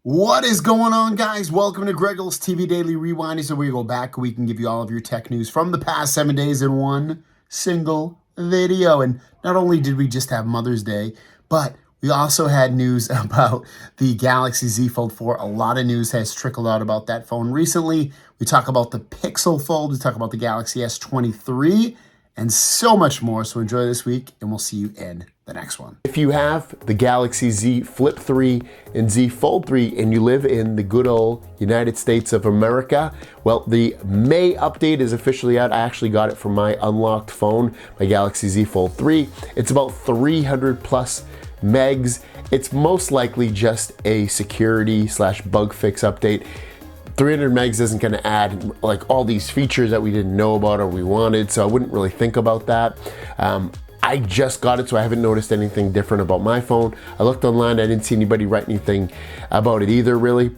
What is going on, guys? Welcome to Greggle's TV Daily Rewind. So we go back, we can give you all of your tech news from the past 7 days in one single video. And not only did we just have Mother's Day, but we also had news about the Galaxy Z Fold 4. A lot of news has trickled out about that phone recently. We talk about the Pixel Fold, we talk about the Galaxy S23, and so much more. So enjoy this week, and we'll see you in the next one. If you have the Galaxy Z Flip 3 and Z Fold 3 and you live in the good old United States of America, well, the May update is officially out. I actually got it from my unlocked phone, my Galaxy Z Fold 3. It's about 300 plus megs. It's most likely just a security / bug fix update. 300 megs isn't going to add like all these features that we didn't know about or we wanted, so I wouldn't really think about that. I just got it, so I haven't noticed anything different about my phone. I looked online, I didn't see anybody write anything about it either really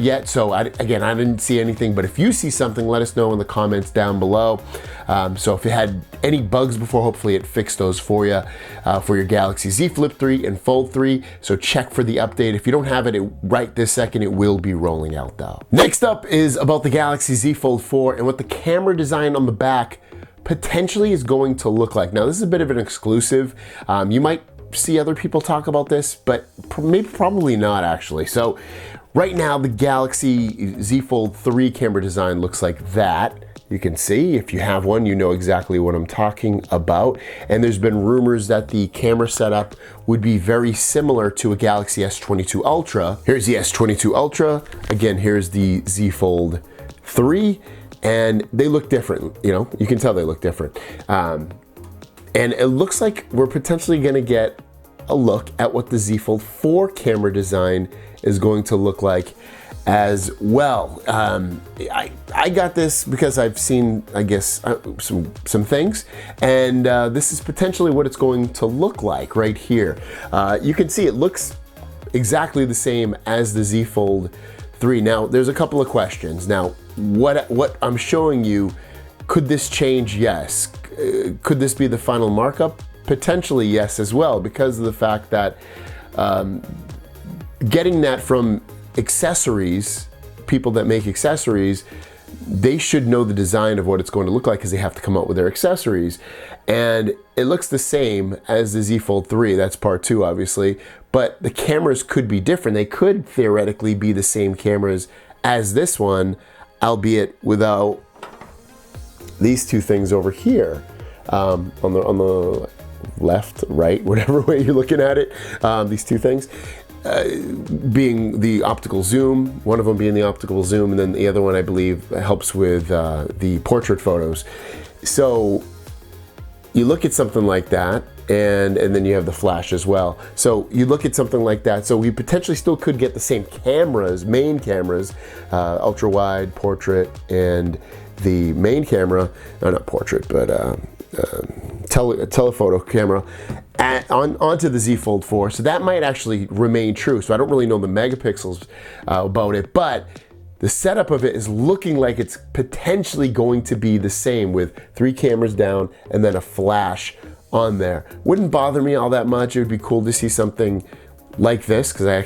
yet. So again, I didn't see anything, but if you see something, let us know in the comments down below. So if you had any bugs before, hopefully it fixed those for you for your Galaxy Z Flip 3 and Fold 3. So check for the update. If you don't have it right this second, it will be rolling out though. Next up is about the Galaxy Z Fold 4 and what the camera design on the back potentially is going to look like. Now, this is a bit of an exclusive. You might see other people talk about this, but probably not actually. So right now, the Galaxy Z Fold 3 camera design looks like that. You can see, if you have one, you know exactly what I'm talking about. And there's been rumors that the camera setup would be very similar to a Galaxy S22 Ultra. Here's the S22 Ultra. Again, here's the Z Fold 3. And they look different, you know, you can tell they look different. And it looks like we're potentially gonna get a look at what the Z Fold 4 camera design is going to look like as well. I got this because I've seen, I guess, some things, and this is potentially what it's going to look like right here. You can see it looks exactly the same as the Z Fold 3. Now, there's a couple of questions. Now, what I'm showing you, could this change? Yes. Could this be the final markup? Potentially yes as well, because of the fact that getting that from accessories, people that make accessories, they should know the design of what it's going to look like because they have to come out with their accessories. And it looks the same as the Z Fold 3, that's part 2 obviously, but the cameras could be different. They could theoretically be the same cameras as this one, albeit without these two things over here on the left, right, whatever way you're looking at it. These two things being the optical zoom, one of them being the optical zoom, and then the other one I believe helps with the portrait photos. So you look at something like that, and then you have the flash as well. So you look at something like that, so we potentially still could get the same cameras, main cameras, ultra wide, portrait, and the main camera, not portrait, but telephoto camera onto the Z Fold 4. So that might actually remain true. So I don't really know the megapixels about it, but the setup of it is looking like it's potentially going to be the same with 3 cameras down and then a flash on there. Wouldn't bother me all that much. It would be cool to see something like this because I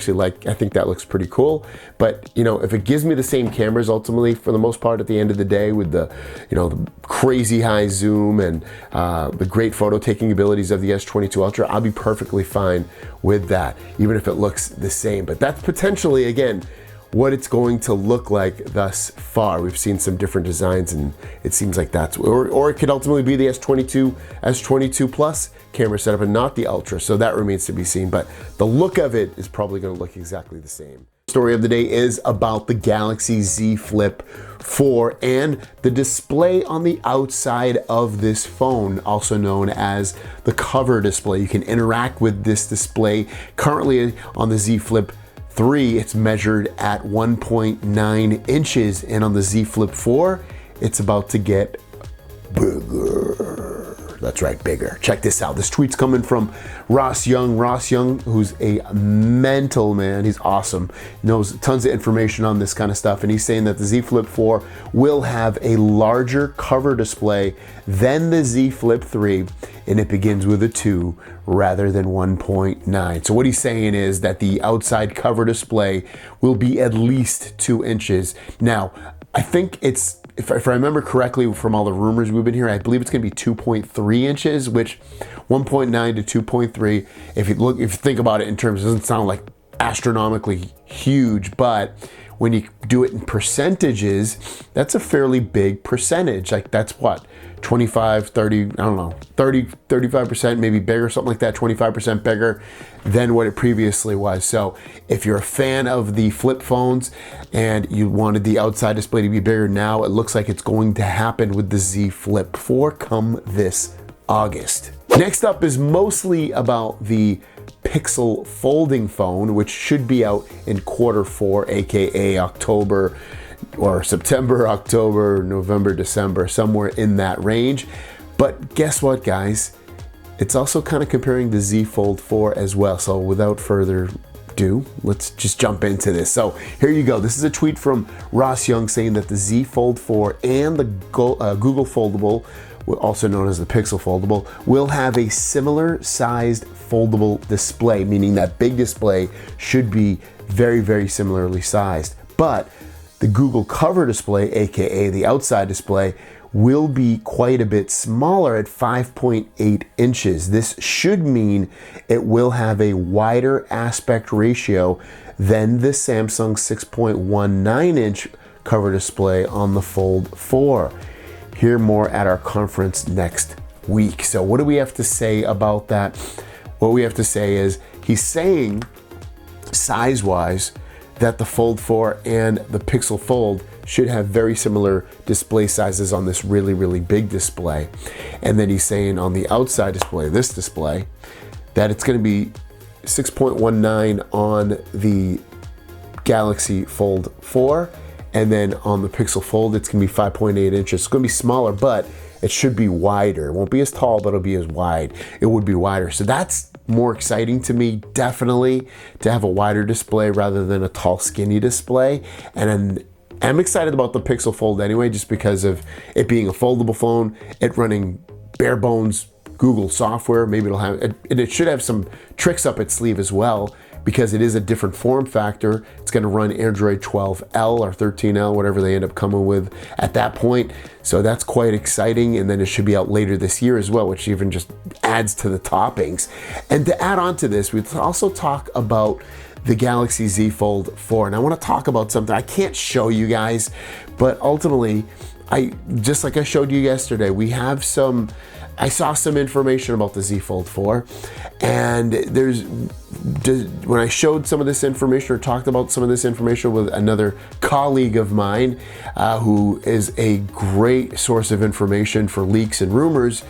think that looks pretty cool. But you know, if it gives me the same cameras ultimately for the most part at the end of the day with the, you know, the crazy high zoom and the great photo taking abilities of the S22 Ultra, I'll be perfectly fine with that, even if it looks the same. But that's potentially, again, what it's going to look like thus far. We've seen some different designs and it seems like that's, or it could ultimately be the S22 Plus camera setup and not the Ultra, so that remains to be seen, but the look of it is probably gonna look exactly the same. Story of the day is about the Galaxy Z Flip 4 and the display on the outside of this phone, also known as the cover display. You can interact with this display. Currently on the Z Flip 3, it's measured at 1.9 inches, and on the Z Flip 4, it's about to get bigger. That's right, bigger. Check this out. This tweet's coming from Ross Young. Ross Young, who's a mental man. He's awesome. Knows tons of information on this kind of stuff. And he's saying that the Z Flip 4 will have a larger cover display than the Z Flip 3. And it begins with a 2 rather than 1.9. So what he's saying is that the outside cover display will be at least 2 inches. Now, I think it's, if I remember correctly from all the rumors we've been hearing, I believe it's going to be 2.3 inches, which 1.9 to 2.3, if you think about it in terms, it doesn't sound like astronomically huge, but when you do it in percentages, that's a fairly big percentage. Like that's what, 25, 30, I don't know, 30, 35%, maybe bigger, something like that, 25% bigger than what it previously was. So if you're a fan of the flip phones and you wanted the outside display to be bigger, now it looks like it's going to happen with the Z Flip 4 come this August. Next up is mostly about the Pixel folding phone, which should be out in Q4, aka October or September, October, November, December, somewhere in that range. But guess what, guys? It's also kind of comparing the Z Fold 4 as well. So without further ado, let's just jump into this. So here you go. This is a tweet from Ross Young saying that the Z Fold 4 and the Google Foldable, also known as the Pixel Foldable, will have a similar sized foldable display, meaning that big display should be very, very similarly sized. But the Google cover display, aka the outside display, will be quite a bit smaller at 5.8 inches. This should mean it will have a wider aspect ratio than the Samsung 6.19 inch cover display on the Fold 4. Hear more at our conference next week. So what do we have to say about that? What we have to say is he's saying size-wise that the Fold 4 and the Pixel Fold should have very similar display sizes on this really, really big display. And then he's saying on the outside display, this display, that it's going to be 6.19 on the Galaxy Fold 4. And then on the Pixel Fold, it's gonna be 5.8 inches. It's gonna be smaller, but it should be wider. It won't be as tall, but it'll be as wide. It would be wider. So that's more exciting to me, definitely, to have a wider display rather than a tall, skinny display. And I'm excited about the Pixel Fold anyway, just because of it being a foldable phone, it running bare bones Google software. Maybe it'll have, and it should have some tricks up its sleeve as well, because it is a different form factor. It's gonna run Android 12L or 13L, whatever they end up coming with at that point. So that's quite exciting. And then it should be out later this year as well, which even just adds to the toppings. And to add on to this, we also talk about the Galaxy Z Fold 4. And I wanna talk about something I can't show you guys, but ultimately, just like I showed you yesterday, I saw some information about the Z Fold 4, and when I showed some of this information or talked about some of this information with another colleague of mine who is a great source of information for leaks and rumors,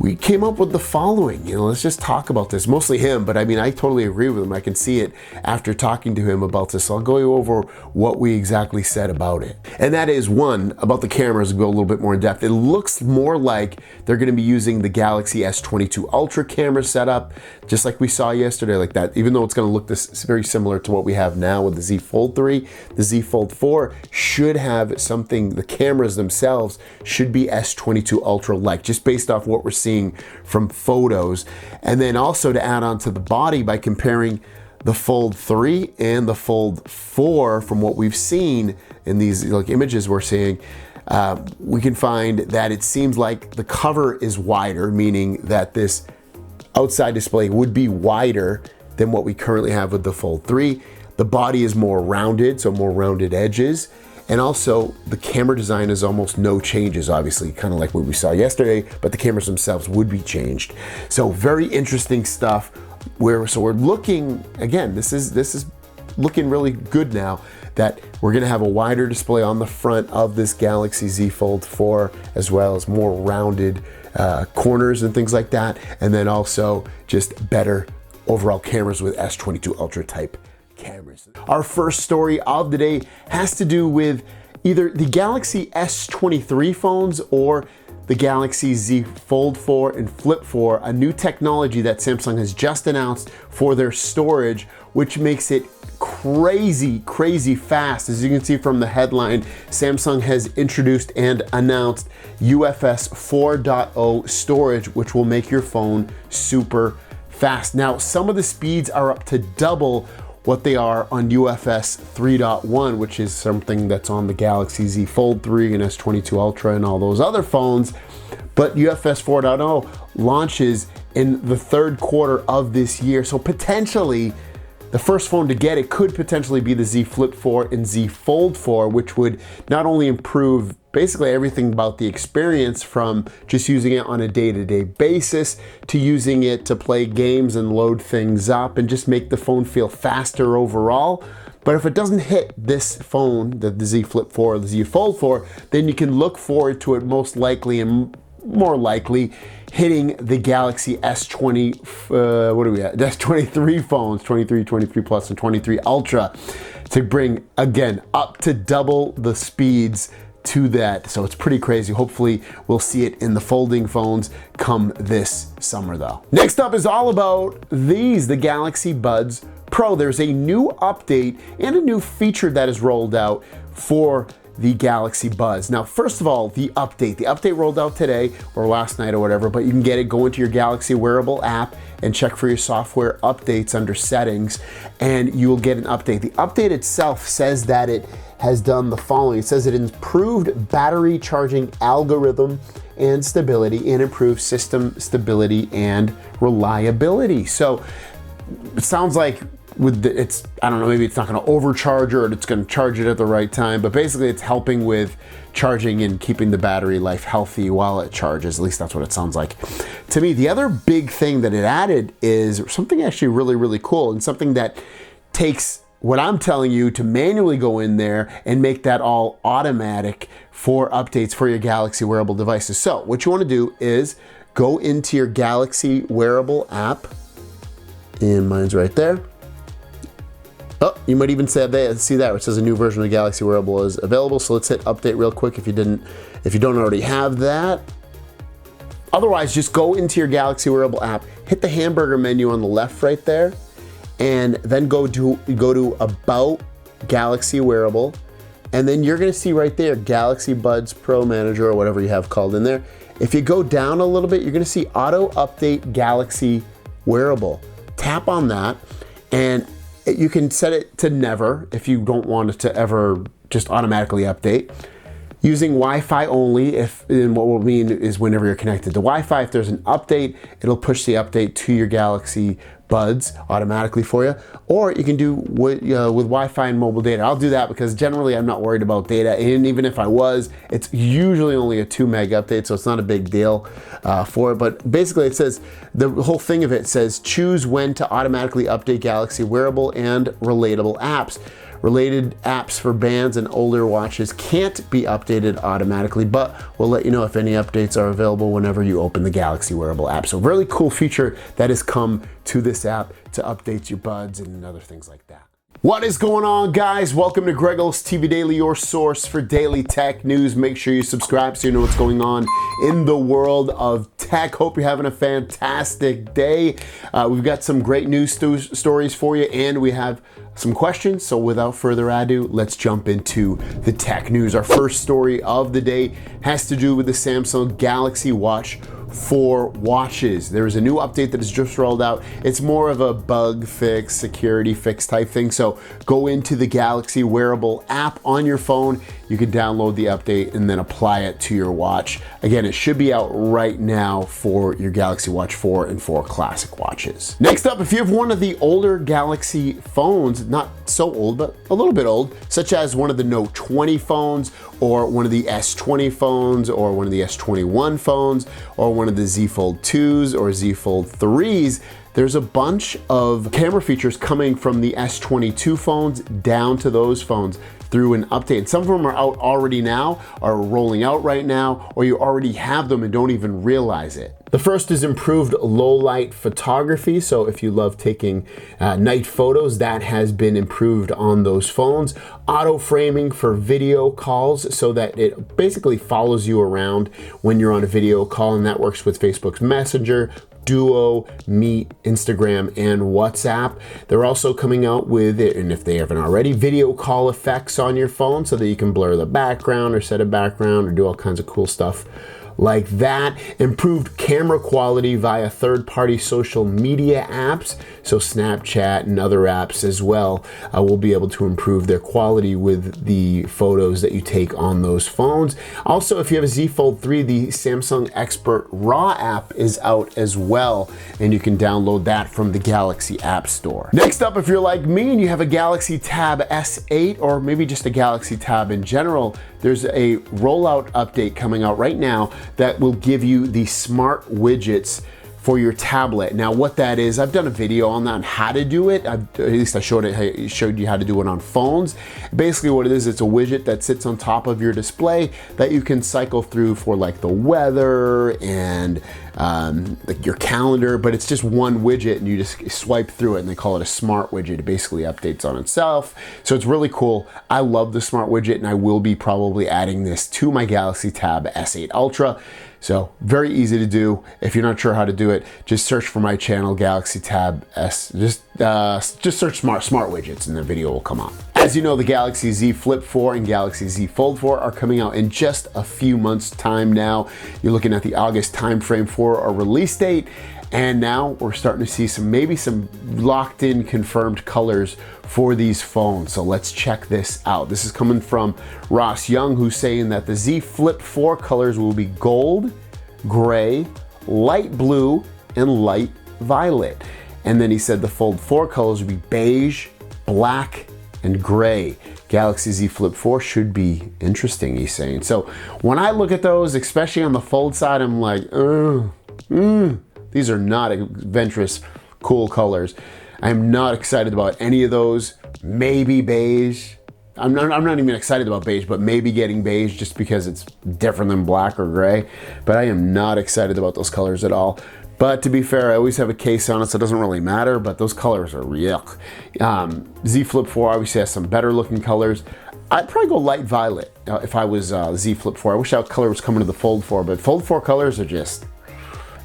we came up with the following. Let's just talk about this. Mostly him, but I mean, I totally agree with him. I can see it after talking to him about this. So I'll go over what we exactly said about it. And that is, one, about the cameras, go a little bit more in depth. It looks more like they're gonna be using the Galaxy S22 Ultra camera setup, just like we saw yesterday, like that. Even though it's gonna look very similar to what we have now with the Z Fold 3, the Z Fold 4 should have something, the cameras themselves should be S22 Ultra-like, just based off what we're seeing from photos. And then also to add on to the body, by comparing the Fold 3 and the Fold 4 from what we've seen in these images we're seeing, we can find that it seems like the cover is wider, meaning that this outside display would be wider than what we currently have with the Fold 3. The body is more rounded, so more rounded edges. And also the camera design is almost no changes, obviously, kind of like what we saw yesterday, but the cameras themselves would be changed. So very interesting stuff. So we're looking, again, this is looking really good now, that we're gonna have a wider display on the front of this Galaxy Z Fold 4, as well as more rounded corners and things like that. And then also just better overall cameras with S22 Ultra type cameras. Our first story of the day has to do with either the Galaxy S23 phones or the Galaxy Z Fold 4 and Flip 4, a new technology that Samsung has just announced for their storage, which makes it crazy fast. As you can see from the headline, Samsung has introduced and announced UFS 4.0 storage, which will make your phone super fast. Now, some of the speeds are up to double what they are on UFS 3.1, which is something that's on the Galaxy Z Fold 3 and S22 Ultra and all those other phones. But UFS 4.0 launches in the third quarter of this year. So potentially, the first phone to get it could potentially be the Z Flip 4 and Z Fold 4, which would not only improve basically everything about the experience, from just using it on a day-to-day basis to using it to play games and load things up and just make the phone feel faster overall. But if it doesn't hit this phone, the Z Flip 4 or the Z Fold 4, then you can look forward to it most likely and more likely hitting the Galaxy S20, what are we at? S23 phones, 23, 23 Plus, and 23 Ultra, to bring, again, up to double the speeds to that. So it's pretty crazy. Hopefully we'll see it in the folding phones come this summer though. Next up is all about these, the Galaxy Buds Pro. There's a new update and a new feature that is rolled out for the Galaxy Buds. Now, first of all, the update rolled out today or last night or whatever, but you can get it, go into your Galaxy Wearable app and check for your software updates under settings, and you will get an update. The update itself says that it has done the following. It says it improved battery charging algorithm and stability and improved system stability and reliability. So it sounds like with it's, I don't know, maybe it's not going to overcharge or it's going to charge it at the right time, but basically it's helping with charging and keeping the battery life healthy while it charges. At least that's what it sounds like to me. The other big thing that it added is something actually really cool, and something that takes what I'm telling you to manually go in there and make that all automatic for updates for your Galaxy wearable devices. So what you want to do is go into your Galaxy Wearable app, and mine's right there. Oh, you might even see that it says a new version of the Galaxy Wearable is available. So let's hit update real quick if you don't already have that. Otherwise, just go into your Galaxy Wearable app, hit the hamburger menu on the left right there, and then go to About Galaxy Wearable, and then you're gonna see right there Galaxy Buds Pro Manager or whatever you have called in there. If you go down a little bit, you're gonna see Auto Update Galaxy Wearable. Tap on that, and you can set it to never if you don't want it to ever just automatically update. Using Wi-Fi only, and what will mean is whenever you're connected to Wi-Fi, if there's an update, it'll push the update to your Galaxy Buds automatically for you. Or you can do with Wi-Fi and mobile data. I'll do that because generally I'm not worried about data, and even if I was, it's usually only a 2 meg update, so it's not a big deal for it. But basically it says, the whole thing of it says, choose when to automatically update Galaxy Wearable and relatable apps. Related apps for bands and older watches can't be updated automatically, but we'll let you know if any updates are available whenever you open the Galaxy Wearable app. So really cool feature that has come to this app to update your buds and other things like that. What is going on, guys? Welcome to Greggles TV Daily, your source for daily tech news. Make sure you subscribe so you know what's going on in the world of tech. Hope you're having a fantastic day. We've got some great news stories for you, and we have some questions. So without further ado, let's jump into the tech news. Our first story of the day has to do with the Samsung Galaxy Watch 4 watches. There is a new update that has just rolled out. It's more of a bug fix, security fix type thing. So go into the Galaxy Wearable app on your phone. You can download the update and then apply it to your watch. Again, it should be out right now for your Galaxy Watch 4 and 4 Classic watches. Next up, if you have one of the older Galaxy phones, not so old, but a little bit old, such as one of the Note 20 phones, or one of the S20 phones, or one of the S21 phones, or one of the Z Fold 2s or Z Fold 3s, there's a bunch of camera features coming from the S22 phones down to those phones through an update. Some of them are out already now, are rolling out right now, or you already have them and don't even realize it. The first is improved low light photography. So if you love taking night photos, that has been improved on those phones. Auto framing for video calls so that it basically follows you around when you're on a video call, and that works with Facebook's Messenger, Duo, Meet, Instagram, and WhatsApp. They're also coming out with, and if they haven't already, video call effects on your phone so that you can blur the background or set a background or do all kinds of cool stuff like that. Improved camera quality via third-party social media apps, so Snapchat and other apps as well will be able to improve their quality with the photos that you take on those phones. Also, if you have a Z Fold 3, the Samsung Expert RAW app is out as well, and you can download that from the Galaxy App Store. Next up, if you're like me and you have a Galaxy Tab S8 or maybe just a Galaxy Tab in general, there's a rollout update coming out right now that will give you the smart widgets for your tablet. Now what that is, I've done a video on that, on how to do it. At least I showed you how to do it on phones. Basically what it is, it's a widget that sits on top of your display that you can cycle through for like the weather and like your calendar, but it's just one widget and you just swipe through it, and they call it a smart widget. It basically updates on itself. So it's really cool. I love the smart widget, and I will be probably adding this to my Galaxy Tab S8 Ultra. So very easy to do. If you're not sure how to do it, just search for my channel, Galaxy Tab S. Just search smart widgets and the video will come up. As you know, the Galaxy Z Flip 4 and Galaxy Z Fold 4 are coming out in just a few months' time now. You're looking at the August timeframe for a release date. And now we're starting to see maybe some locked in confirmed colors for these phones. So let's check this out. This is coming from Ross Young, who's saying that the Z Flip 4 colors will be gold, gray, light blue, and light violet. And then he said the Fold 4 colors will be beige, black, and gray. Galaxy Z Flip 4 should be interesting, he's saying. So when I look at those, especially on the Fold side, I'm like, these are not adventurous, cool colors. I'm not excited about any of those. Maybe beige. I'm not even excited about beige, but maybe getting beige just because it's different than black or gray. But I am not excited about those colors at all. But to be fair, I always have a case on it, so it doesn't really matter, but those colors are yuck. Z Flip 4 obviously has some better looking colors. I'd probably go light violet if I was Z Flip 4. I wish that color was coming to the Fold 4, but Fold 4 colors are just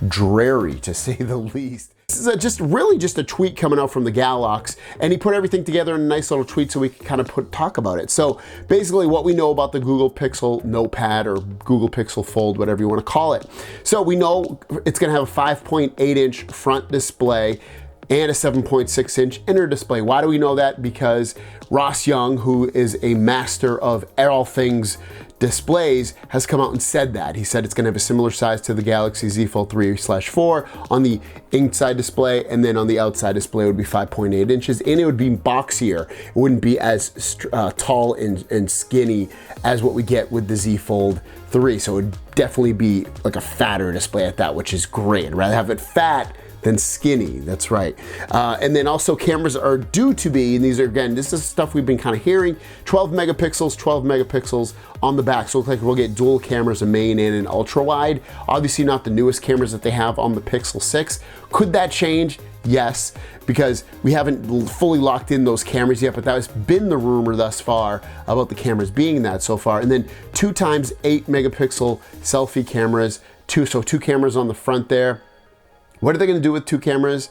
dreary, to say the least. This is just a tweet coming out from the Galox, and he put everything together in a nice little tweet so we can kind of talk about it. So basically what we know about the Google Pixel Notepad or Google Pixel Fold, whatever you want to call it. So we know it's going to have a 5.8-inch front display and a 7.6-inch inner display. Why do we know that? Because Ross Young, who is a master of all things displays, has come out and said that. He said it's gonna have a similar size to the Galaxy Z Fold 3/4 on the inside display, and then on the outside display it would be 5.8 inches, and it would be boxier. It wouldn't be as tall and skinny as what we get with the Z Fold 3. So it would definitely be like a fatter display at that, which is great. I'd rather have it fat than skinny, that's right. And then also cameras are due to be, and these are, again, this is stuff we've been kind of hearing, 12 megapixels on the back. So it looks like we'll get dual cameras, a main and an ultra wide. Obviously not the newest cameras that they have on the Pixel 6. Could that change? Yes, because we haven't fully locked in those cameras yet, but that has been the rumor thus far about the cameras being that so far. And then 2x8 megapixel selfie cameras, so two cameras on the front there. What are they going to do with two cameras?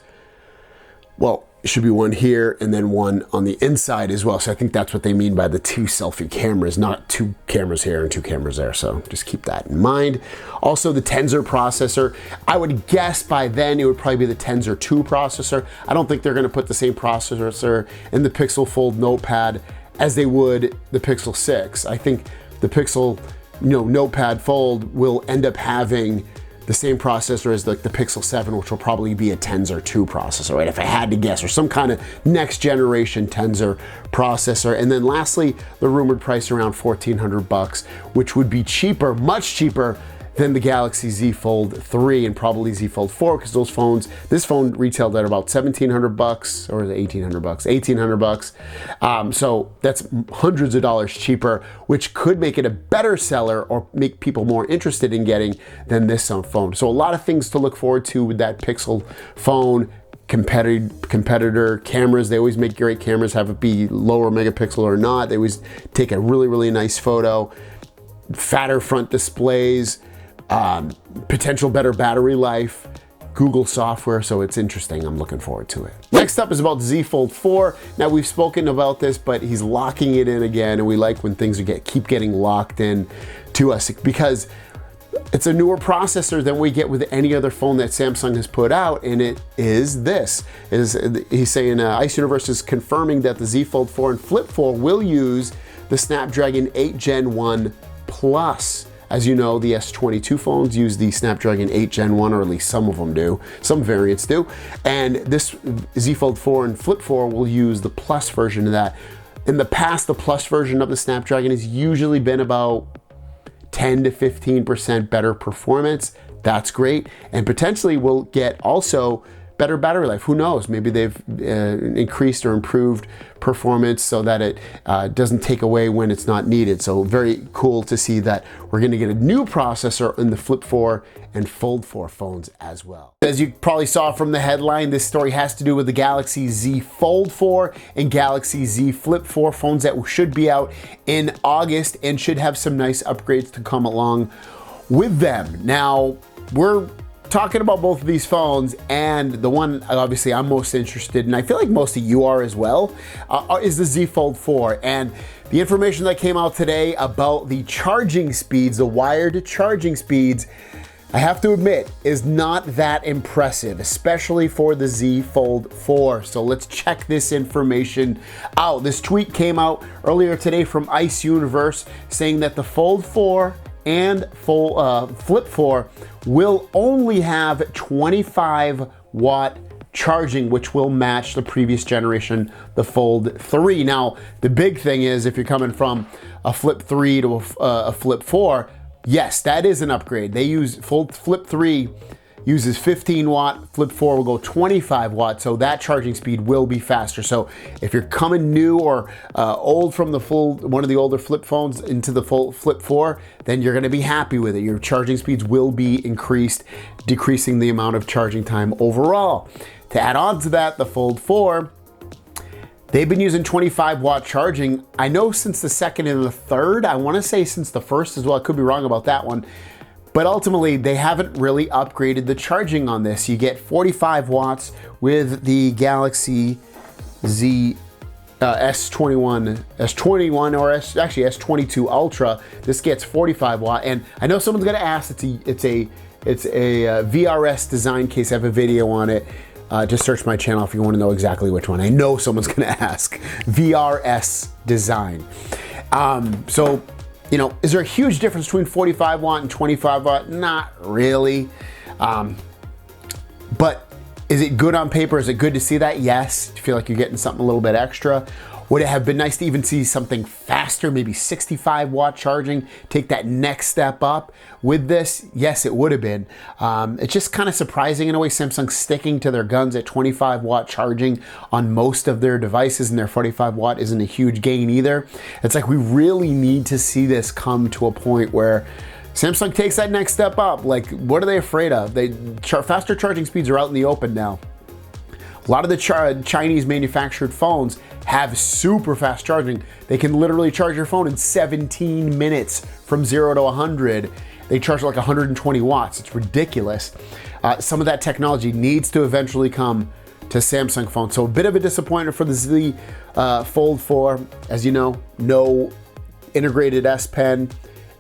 Well, it should be one here and then one on the inside as well. So I think that's what they mean by the two selfie cameras, not two cameras here and two cameras there. So just keep that in mind. Also the Tensor processor, I would guess by then it would probably be the Tensor 2 processor. I don't think they're going to put the same processor in the Pixel Fold Notepad as they would the Pixel 6. I think the Pixel Notepad Fold will end up having the same processor as the Pixel 7, which will probably be a Tensor 2 processor, right? If I had to guess, or some kind of next generation Tensor processor. And then lastly, the rumored price around $1,400, which would be cheaper, much cheaper than the Galaxy Z Fold 3 and probably Z Fold 4, because those phones, this phone retailed at about $1,700 or is it $1,800? $1,800. So that's hundreds of dollars cheaper, which could make it a better seller or make people more interested in getting than this phone. So a lot of things to look forward to with that Pixel phone. Competitor cameras, they always make great cameras, have it be lower megapixel or not. They always take a really, really nice photo. Fatter front displays, potential better battery life, Google software, so it's interesting. I'm looking forward to it. Next up is about the Z Fold 4. Now we've spoken about this, but he's locking it in again, and we like when things keep getting locked in to us because it's a newer processor than we get with any other phone that Samsung has put out, and it is this. He's saying Ice Universe is confirming that the Z Fold 4 and Flip 4 will use the Snapdragon 8 Gen 1 Plus. As you know, the S22 phones use the Snapdragon 8 Gen 1, or at least some of them do. Some variants do. And this Z Fold 4 and Flip 4 will use the Plus version of that. In the past, the Plus version of the Snapdragon has usually been about 10 to 15% better performance. That's great. And potentially we'll get also better battery life. Who knows? Maybe they've increased or improved performance so that it doesn't take away when it's not needed. So very cool to see that we're going to get a new processor in the Flip 4 and Fold 4 phones as well. As you probably saw from the headline, this story has to do with the Galaxy Z Fold 4 and Galaxy Z Flip 4 phones that should be out in August and should have some nice upgrades to come along with them. Now, we're talking about both of these phones, and the one obviously I'm most interested in, I feel like most of you are as well, is the Z Fold 4. And the information that came out today about the charging speeds, the wired charging speeds, I have to admit, is not that impressive, especially for the Z Fold 4. So let's check this information out. This tweet came out earlier today from Ice Universe saying that the Fold 4 and Flip 4 will only have 25 watt charging, which will match the previous generation, the Fold 3. Now, the big thing is if you're coming from a Flip 3 to a Flip 4, yes, that is an upgrade. They use Flip 3 uses 15 watt, Flip 4 will go 25 watts, so that charging speed will be faster. So if you're coming new or old from the one of the older flip phones into the Flip 4, then you're gonna be happy with it. Your charging speeds will be increased, decreasing the amount of charging time overall. To add on to that, the Fold 4, they've been using 25 watt charging. I know since the second and the third, I wanna say since the first as well, I could be wrong about that one. But ultimately, they haven't really upgraded the charging on this. You get 45 watts with the Galaxy Z S21 or actually S22 Ultra. This gets 45 watt, and I know someone's gonna ask. It's a VRS design case. I have a video on it. Just search my channel if you want to know exactly which one. I know someone's gonna ask. VRS design. So, you know, is there a huge difference between 45 watt and 25 watt? Not really. But is it good on paper? Is it good to see that? Yes. Do you feel like you're getting something a little bit extra? Would it have been nice to even see something faster, maybe 65 watt charging, take that next step up with this? Yes, it would have been. It's just kind of surprising in a way Samsung's sticking to their guns at 25 watt charging on most of their devices, and their 45 watt isn't a huge gain either. It's like we really need to see this come to a point where Samsung takes that next step up. Like, what are they afraid of? Faster charging speeds are out in the open now. A lot of the Chinese manufactured phones have super fast charging. They can literally charge your phone in 17 minutes from 0 to 100. They charge like 120 watts. It's ridiculous. Some of that technology needs to eventually come to Samsung phones. So a bit of a disappointment for the Z Fold 4. As you know, no integrated S Pen,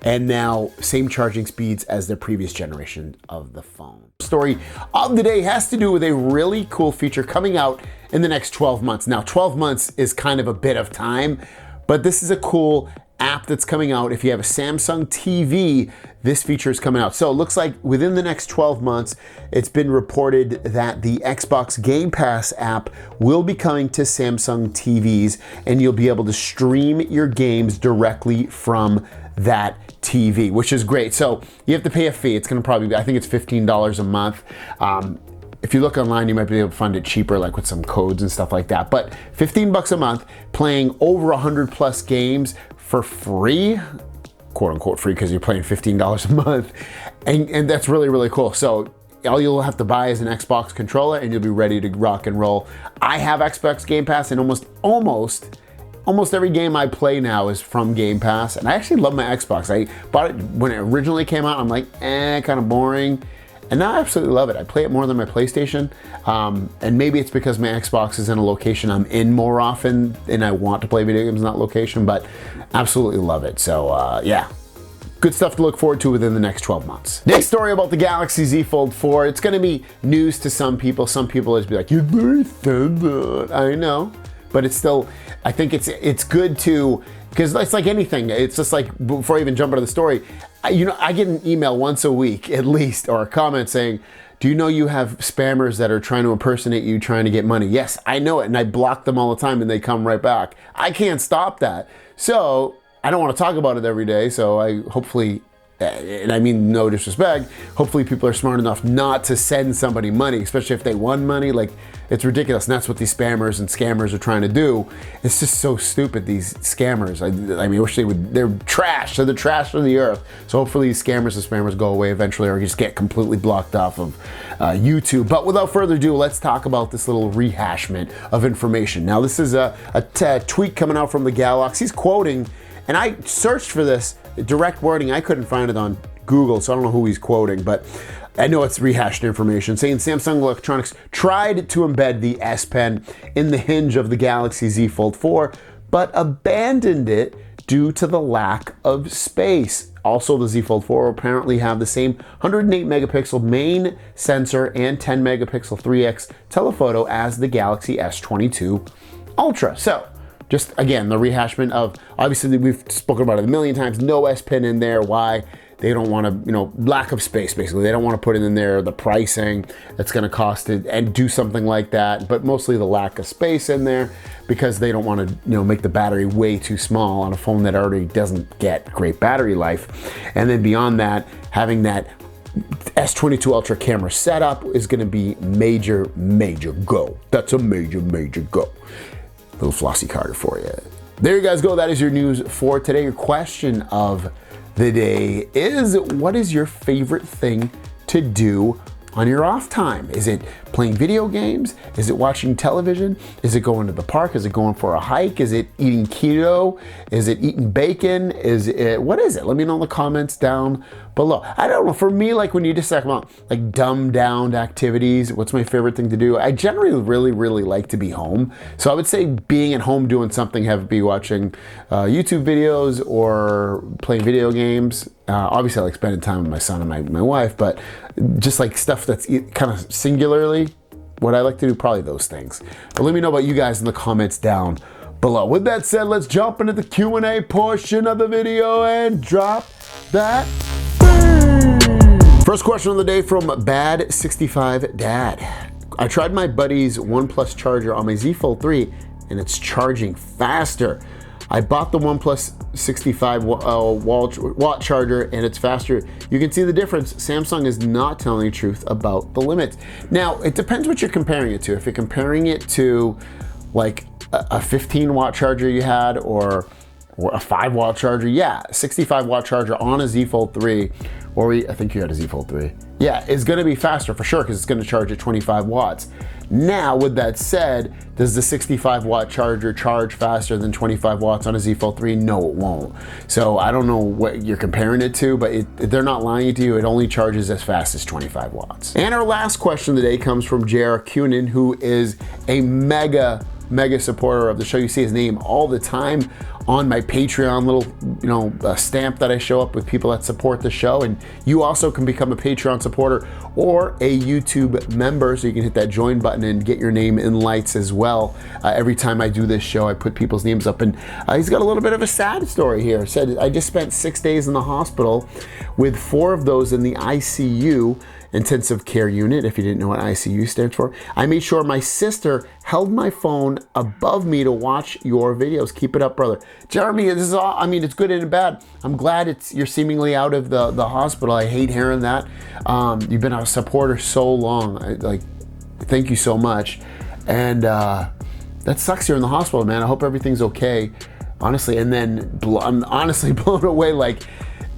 and now same charging speeds as the previous generation of the phone. Story of the day has to do with a really cool feature coming out in the next 12 months. Now, 12 months is kind of a bit of time, but this is a cool app that's coming out. If you have a Samsung TV, this feature is coming out. So it looks like within the next 12 months, it's been reported that the Xbox Game Pass app will be coming to Samsung TVs, and you'll be able to stream your games directly from that TV, which is great. So you have to pay a fee. It's gonna probably be, I think it's $15 a month. If you look online, you might be able to find it cheaper, like with some codes and stuff like that. But 15 bucks a month, playing over 100 plus games for free, quote unquote free, because you're paying $15 a month. And that's really, really cool. So all you'll have to buy is an Xbox controller and you'll be ready to rock and roll. I have Xbox Game Pass, and almost every game I play now is from Game Pass. And I actually love my Xbox. I bought it when it originally came out. I'm like, kind of boring. And now I absolutely love it. I play it more than my PlayStation. And maybe it's because my Xbox is in a location I'm in more often and I want to play video games in that location, but absolutely love it. So yeah, good stuff to look forward to within the next 12 months. Next story about the Galaxy Z Fold 4. It's gonna be news to some people. Some people just be like, you already said that. I know, but it's still, I think it's good to, because it's like anything. It's just like, before I even jump into the story, I get an email once a week at least, or a comment saying, do you know you have spammers that are trying to impersonate you, trying to get money? Yes, I know it, and I block them all the time and they come right back. I can't stop that. So I don't want to talk about it every day, so I hopefully, and I mean no disrespect, hopefully people are smart enough not to send somebody money, especially if they won money. Like, it's ridiculous, and that's what these spammers and scammers are trying to do. It's just so stupid, these scammers. I mean, I wish they would, they're trash. They're the trash of the earth. So hopefully these scammers and spammers go away eventually, or just get completely blocked off of YouTube. But without further ado, let's talk about this little rehashment of information. Now, this is a tweet coming out from the Galaxy. He's quoting, and I searched for this direct wording. I couldn't find it on Google, so I don't know who he's quoting, but I know it's rehashed information, saying Samsung Electronics tried to embed the S Pen in the hinge of the Galaxy Z Fold 4, but abandoned it due to the lack of space. Also, the Z Fold 4 will apparently have the same 108 megapixel main sensor and 10 megapixel 3x telephoto as the Galaxy S22 Ultra. So, just again, the rehashment of, obviously we've spoken about it a million times, no S Pen in there. Why? They don't want to, lack of space, basically. They don't want to put it in there, the pricing that's going to cost it, and do something like that, but mostly the lack of space in there, because they don't want to, make the battery way too small on a phone that already doesn't get great battery life. And then beyond that, having that S22 Ultra camera setup is going to be major, major go. That's a major, major go. Little Flossie Carter for you. There you guys go. That is your news for today. Your question of the day is, what is your favorite thing to do on your off time? Is it playing video games? Is it watching television? Is it going to the park? Is it going for a hike? Is it eating keto? Is it eating bacon? What is it? Let me know in the comments down below. I don't know. For me, like when you just talk about like dumbed down activities, what's my favorite thing to do? I generally really, really like to be home. So I would say being at home doing something, be watching YouTube videos or playing video games. Obviously I like spending time with my son and my wife, but just like stuff that's kind of singularly what I like to do, probably those things. But let me know about you guys in the comments down below. With that said, let's jump into the Q&A portion of the video and drop that. First question of the day from Bad65 Dad. I tried my buddy's OnePlus charger on my Z Fold 3 and it's charging faster. I bought the OnePlus 65 watt charger and it's faster. You can see the difference. Samsung is not telling the truth about the limits. Now, it depends what you're comparing it to. If you're comparing it to like a 15 watt charger you had, or a 5 watt charger, yeah, 65 watt charger on a Z Fold 3, or I think you had a Z Fold 3. Yeah, it's gonna be faster for sure because it's gonna charge at 25 watts. Now, with that said, does the 65 watt charger charge faster than 25 watts on a Z Fold 3? No, it won't. So I don't know what you're comparing it to, but they're not lying to you. It only charges as fast as 25 watts. And our last question of the day comes from J.R. Cunin, who is a mega supporter of the show. You see his name all the time on my Patreon little, stamp that I show up with people that support the show. And you also can become a Patreon supporter or a YouTube member, so you can hit that join button and get your name in lights as well. Every time I do this show, I put people's names up, and he's got a little bit of a sad story here. Said, I just spent 6 days in the hospital with 4 of those in the ICU, intensive care unit, if you didn't know what ICU stands for. I made sure my sister held my phone above me to watch your videos. Keep it up, brother. Jeremy, this is all, it's good and bad. I'm glad you're seemingly out of the hospital. I hate hearing that. You've been a supporter so long. Thank you so much. And that sucks you're in the hospital, man. I hope everything's okay, honestly. And then I'm honestly blown away,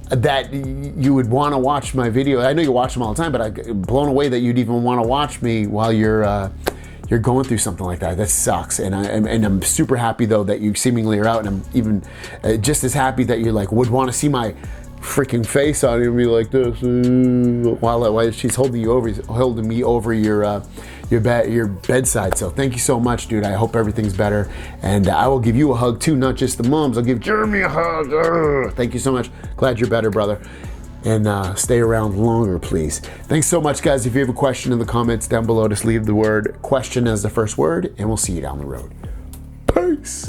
that you would want to watch my video. I know you watch them all the time, but I'm blown away that you'd even want to watch me while you're going through something like that. That sucks. And I'm super happy though that you seemingly are out, and I'm even just as happy that you would want to see my freaking face on you and be like this while she's holding me over your bedside. So thank you so much, dude. I hope everything's better, and I will give you a hug too, not just the moms. I'll give Jeremy a hug. Thank you so much. Glad you're better, brother, and stay around longer, please. Thanks so much, guys. If you have a question in the comments down below, just leave the word question as the first word, and we'll see you down the road. Peace.